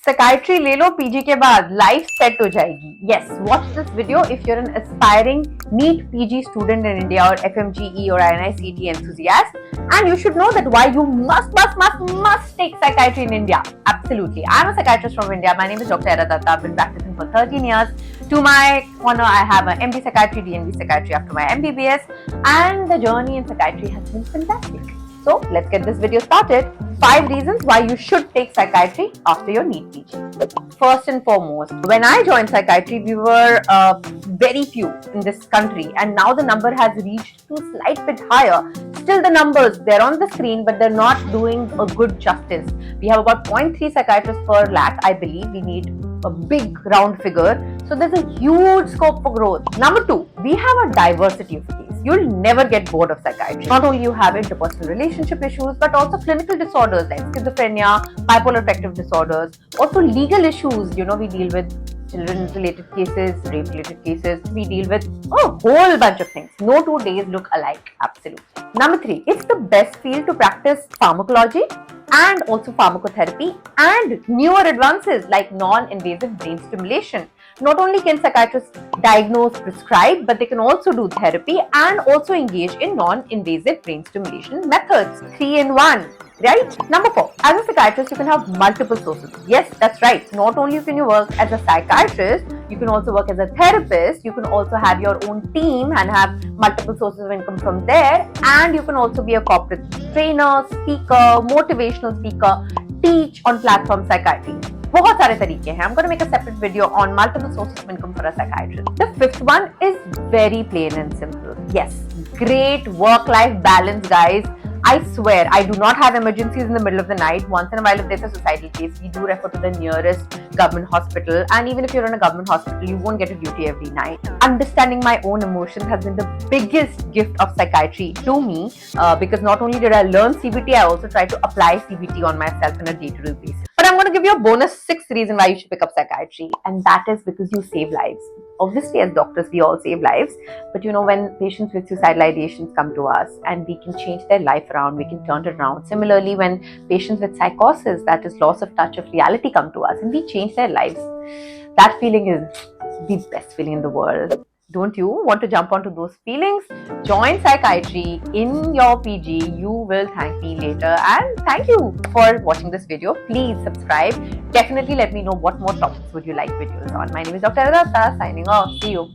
Psychiatry ले लो PG के बाद life set हो जाएगी. Yes, watch this video if you're an aspiring NEET PG student in India or FMGE or INI-CET enthusiast, and you should know that why you must take psychiatry in India. Absolutely. I'm a psychiatrist from India. My name is Dr. Dutta. I've been practicing for 13 years. To my honor, I have an MD Psychiatry, DNB Psychiatry after my MBBS, and the journey in psychiatry has been fantastic. So let's get this video started. 5 reasons why you should take psychiatry after your NEET PG. First and foremost, when I joined psychiatry, we were very few in this country, and now the number has reached to a slight bit higher. Still, the numbers, they're on the screen, but they're not doing a good justice. We have about 0.3 psychiatrists per lakh, I believe. We need a big round figure. So there's a huge scope for growth. Number 2, we have a diversity of cases. You'll never get bored of psychiatry. Not only you have interpersonal relationship issues, but also clinical disorders like schizophrenia, bipolar affective disorders, also legal issues. We deal with children-related cases, rape-related cases. We deal with a whole bunch of things. No 2 days look alike. Absolutely. Number 3, it's the best field to practice pharmacology and also pharmacotherapy and newer advances like non-invasive brain stimulation. Not only can psychiatrists diagnose, prescribe, but they can also do therapy and also engage in non-invasive brain stimulation methods. 3 in 1. Right? Number 4, as a psychiatrist, you can have multiple sources. Yes, that's right. Not only can you work as a psychiatrist, you can also work as a therapist. You can also have your own team and have multiple sources of income from there. And you can also be a corporate trainer, speaker, motivational speaker, teach on platform psychiatry. बहुत सारे तरीके हैं. I'm going to make a separate video on multiple sources of income for a psychiatrist. The 5th one is very plain and simple. Yes, great work-life balance, guys. I swear, I do not have emergencies in the middle of the night. Once in a while, if there's a suicidal case, we do refer to the nearest government hospital. And even if you're in a government hospital, you won't get a duty every night. Understanding my own emotions has been the biggest gift of psychiatry to me, because not only did I learn CBT, I also tried to apply CBT on myself on a day-to-day basis. But I'm going to give you a bonus 6th reason why you should pick up psychiatry, and that is because you save lives. Obviously, as doctors, we all save lives. But when patients with suicidal ideations come to us and we can change their life around, we can turn it around. Similarly, when patients with psychosis, that is loss of touch of reality, come to us and we change their lives, that feeling is the best feeling in the world. Don't you want to jump onto those feelings? Join psychiatry in your PG. You will thank me later. And thank you for watching this video. Please subscribe. Definitely let me know what more topics would you like videos on. My name is Dr. Dutta, signing off. See you.